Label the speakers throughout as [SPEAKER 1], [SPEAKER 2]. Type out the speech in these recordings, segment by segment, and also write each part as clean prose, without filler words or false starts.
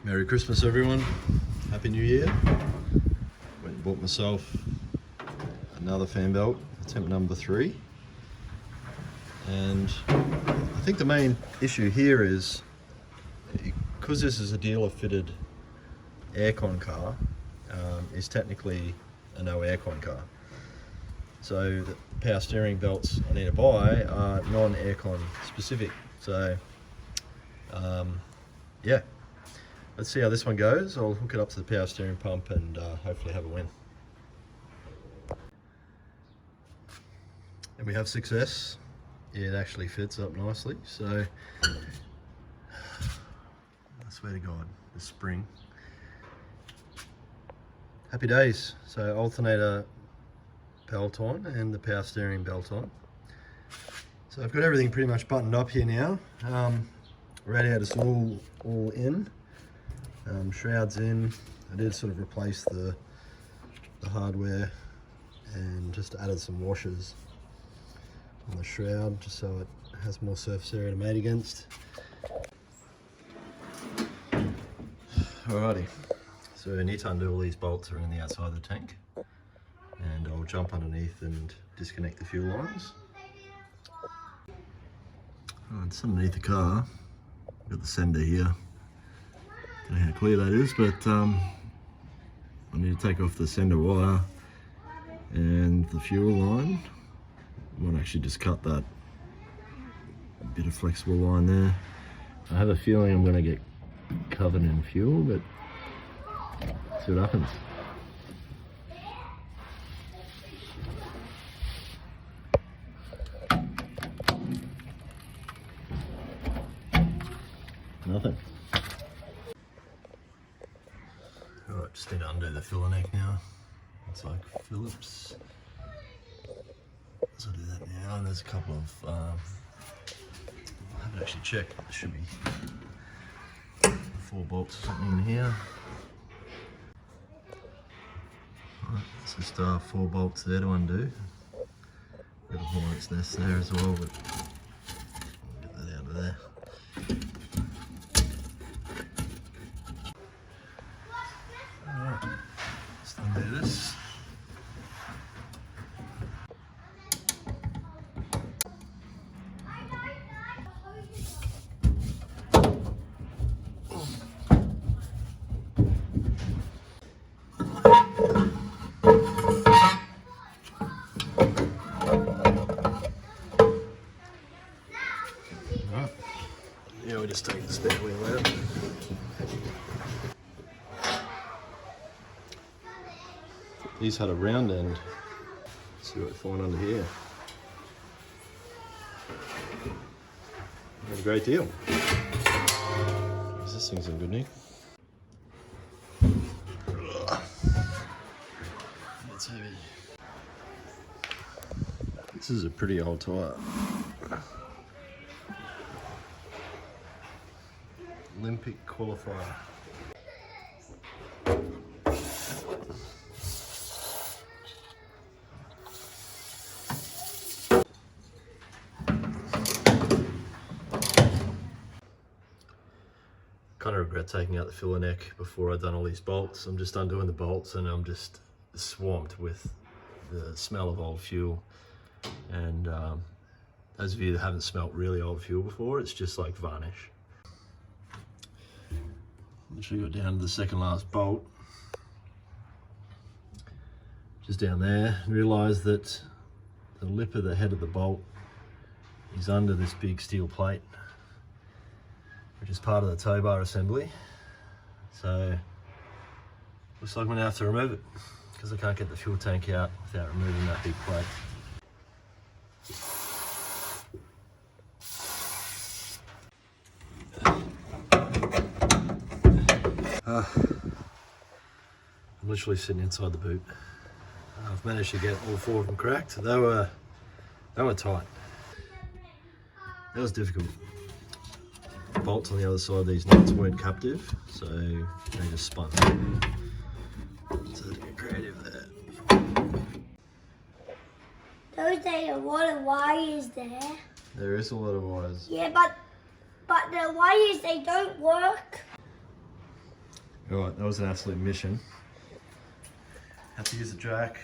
[SPEAKER 1] Merry Christmas everyone, Happy New Year. Went and bought myself another fan belt, attempt number 3. And I think the main issue here is, because this is a dealer fitted aircon car, is technically a no aircon car. So the power steering belts I need to buy are non-aircon specific. So yeah, let's see how this one goes. I'll hook it up to the power steering pump and hopefully have a win. And we have success. It actually fits up nicely. So I swear to God, the spring. Happy days. So alternator belt on and the power steering belt on. So I've got everything pretty much buttoned up here now. Radiator's all in. Shroud's in. I did sort of replace the hardware and just added some washers on the shroud just so it has more surface area to mate against. Alrighty, so I need to undo all these bolts around the outside of the tank, and I'll jump underneath and disconnect the fuel lines. It's underneath the car. Got the sender here. Don't know how clear that is, but I need to take off the sender wire and the fuel line. I might actually just cut that bit of flexible line there. I have a feeling I'm going to get covered in fuel, but see what happens. Nothing. Alright, just need to undo the filler neck now. It's like Phillips. So I'll do that now, and there's a couple of, I haven't actually checked, there should be 4 bolts or something in here. Alright, it's just 4 bolts there to undo. Got a hornet's nest there as well, but I'll get that out of there. Alright, just undo this. Yeah, we just take the spare wheel out. These had a round end. Let's see what we find under here. Not a great deal. This thing's in good nick. That's heavy. This is a pretty old tyre. Olympic qualifier. Kind of regret taking out the filler neck before I'd done all these bolts. I'm just undoing the bolts and I'm just swamped with the smell of old fuel. And those of you that haven't smelt really old fuel before, it's just like varnish. Literally got down to the second last bolt, just down there, and realised that the lip of the head of the bolt is under this big steel plate, which is part of the tow bar assembly. So looks like I'm going to have to remove it because I can't get the fuel tank out without removing that big plate. I'm literally sitting inside the boot. I've managed to get all 4 of them cracked. They were tight. That was difficult. The bolts on the other side of these nuts weren't captive, so they just spun. So to get creative there.
[SPEAKER 2] Those are a lot of wires there.
[SPEAKER 1] There is a lot of wires.
[SPEAKER 2] Yeah, but the wires, they don't work.
[SPEAKER 1] Alright, that was an absolute mission. Had to use a jack,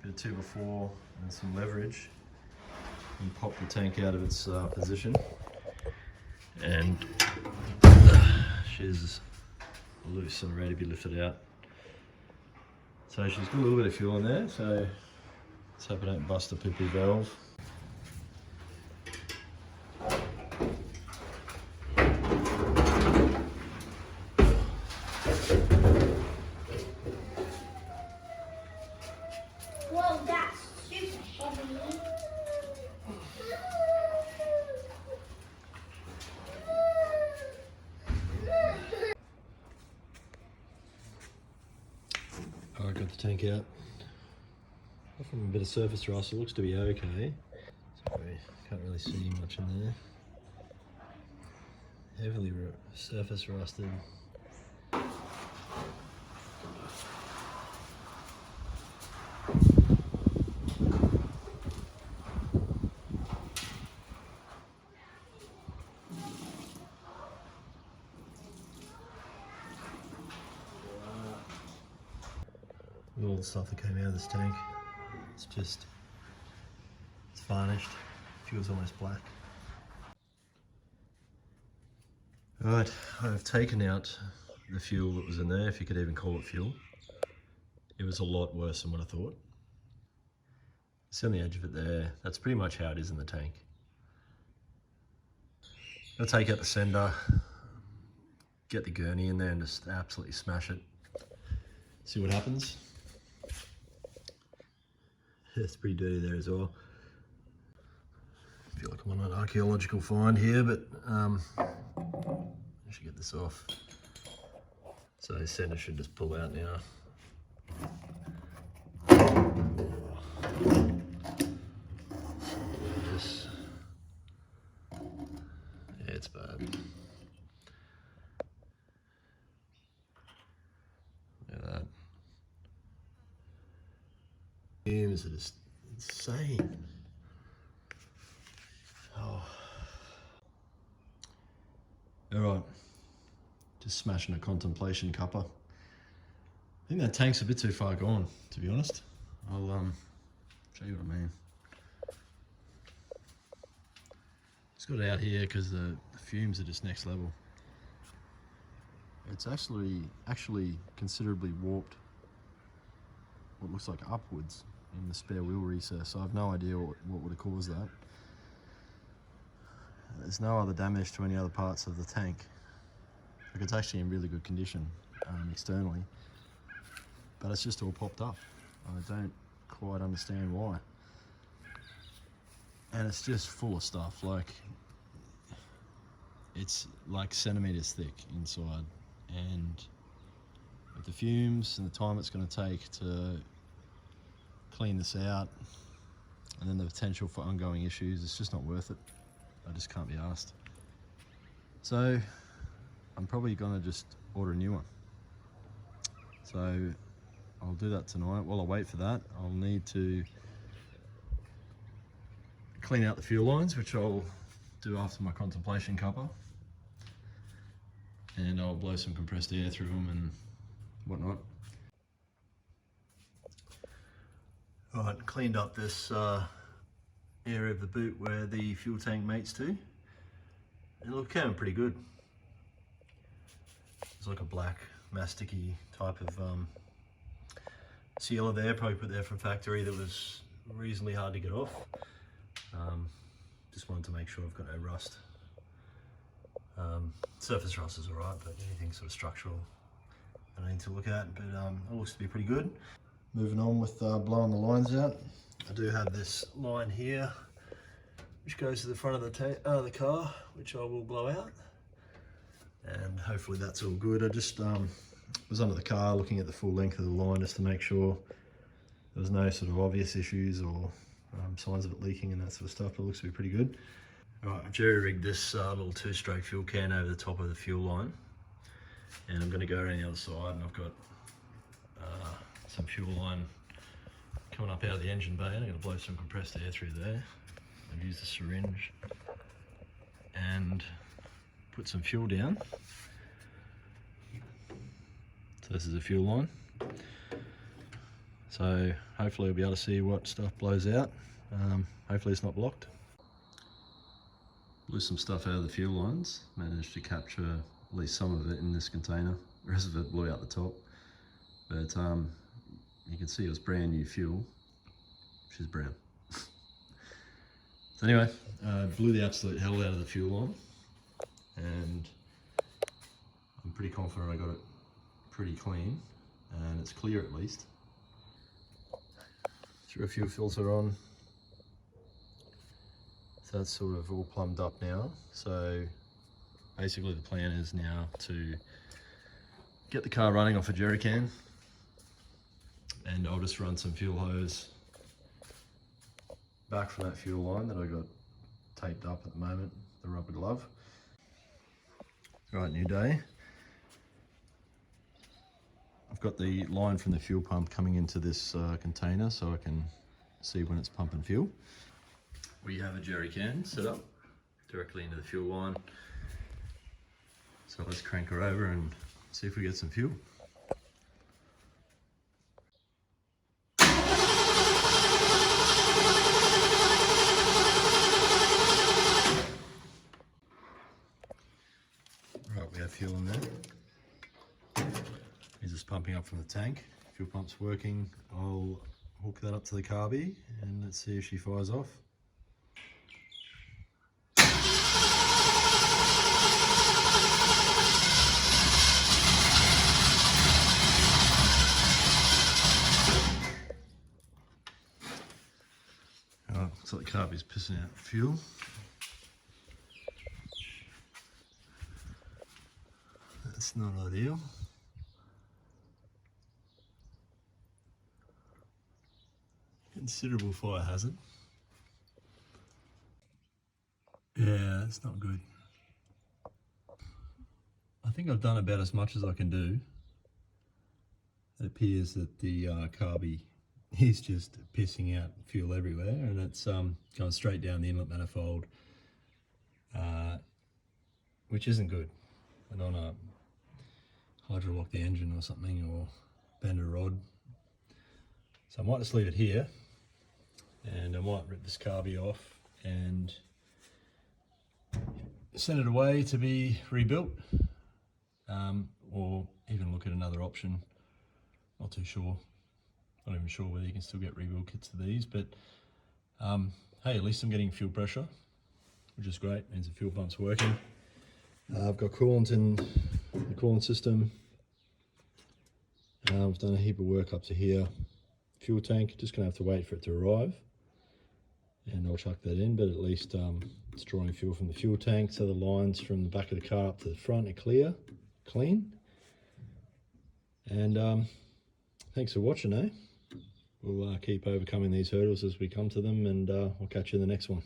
[SPEAKER 1] bit of 2x4 and some leverage and pop the tank out of its position. And she's loose and ready to be lifted out. So she's got a little bit of fuel in there, so let's hope I don't bust the poopy valve.
[SPEAKER 2] Whoa, that's super heavy.
[SPEAKER 1] Alright, got the tank out. From a bit of surface rust, it looks to be okay. Sorry, can't really see much in there. Heavily surface rusted. All the stuff that came out of this tank, it's varnished. Fuel's almost black. Alright, I've taken out the fuel that was in there, if you could even call it fuel. It was a lot worse than what I thought. See on the edge of it there, that's pretty much how it is in the tank. I'll take out the sender, get the gurney in there and just absolutely smash it. See what happens. It's pretty dirty there as well. I feel like I'm on an archaeological find here, but I should get this off. So the sender should just pull out now. This. Yeah, it's bad. Look at that. Fumes are just insane. Oh. Alright, just smashing a contemplation cuppa. I think that tank's a bit too far gone, to be honest. I'll show you what I mean. Just got it out here because the fumes are just next level. It's actually considerably warped what looks like upwards in the spare wheel recess. I have no idea what would have caused that. There's no other damage to any other parts of the tank. Like, it's actually in really good condition externally, but it's just all popped up. I don't quite understand why. And it's just full of stuff, like it's like centimeters thick inside, and with the fumes and the time it's going to take to clean this out and then the potential for ongoing issues, it's just not worth it. I just can't be asked. So I'm probably going to just order a new one. So I'll do that tonight. While I wait for that, I'll need to clean out the fuel lines, which I'll do after my contemplation cuppa. And I'll blow some compressed air through them and whatnot. Alright, cleaned up this area of the boot where the fuel tank mates to. It looked kind of pretty good. It's like a black masticky type of sealer there, probably put there from factory, that was reasonably hard to get off. Just wanted to make sure I've got no rust. Surface rust is alright, but anything sort of structural I need to look at, but it looks to be pretty good. Moving on with blowing the lines out. I do have this line here which goes to the front of the car, which I will blow out, and hopefully that's all good. I just was under the car looking at the full length of the line just to make sure there was no sort of obvious issues or signs of it leaking and that sort of stuff, but it looks to be pretty good. Alright, I've jerry-rigged this little 2-stroke fuel can over the top of the fuel line, and I'm going to go around the other side, and I've got some fuel line coming up out of the engine bay. I'm going to blow some compressed air through there. I've used a syringe and put some fuel down. this is a fuel line. So hopefully we'll be able to see what stuff blows out. Hopefully it's not blocked. Blew some stuff out of the fuel lines, managed to capture at least some of it in this container. The rest of it blew out the top. But you can see it was brand new fuel, which is brown. So anyway, blew the absolute hell out of the fuel line, and I'm pretty confident I got it pretty clean, and it's clear at least. Threw a fuel filter on, so that's sort of all plumbed up now. So basically the plan is now to get the car running off a jerry can, and I'll just run some fuel hose back from that fuel line that I got taped up at the moment, the rubber glove. Right, new day. I've got the line from the fuel pump coming into this container so I can see when it's pumping fuel. We have a jerry can set up directly into the fuel line. So let's crank her over and see if we get some fuel. Right, we have fuel in there. It's just pumping up from the tank. Fuel pump's working. I'll hook that up to the Carby and let's see if she fires off. Oh, looks like the Carby's pissing out fuel. That's not ideal. Considerable fire hazard. Yeah, that's not good. I think I've done about as much as I can do. It appears that the Carby is just pissing out fuel everywhere, and it's going straight down the inlet manifold, which isn't good. I don't want to hydrolock the engine or something, or bend a rod. So I might just leave it here, and I might rip this Carby off and send it away to be rebuilt, or even look at another option. Not too sure. Not even sure whether you can still get rebuild kits to these, but hey, at least I'm getting fuel pressure, which is great. Means the fuel pump's working. I've got coolant in the coolant system. I've done a heap of work up to here. Fuel tank, just gonna have to wait for it to arrive, and I'll chuck that in, but at least it's drawing fuel from the fuel tank, so the lines from the back of the car up to the front are clean. And thanks for watching, eh? We'll keep overcoming these hurdles as we come to them, and I'll catch you in the next one.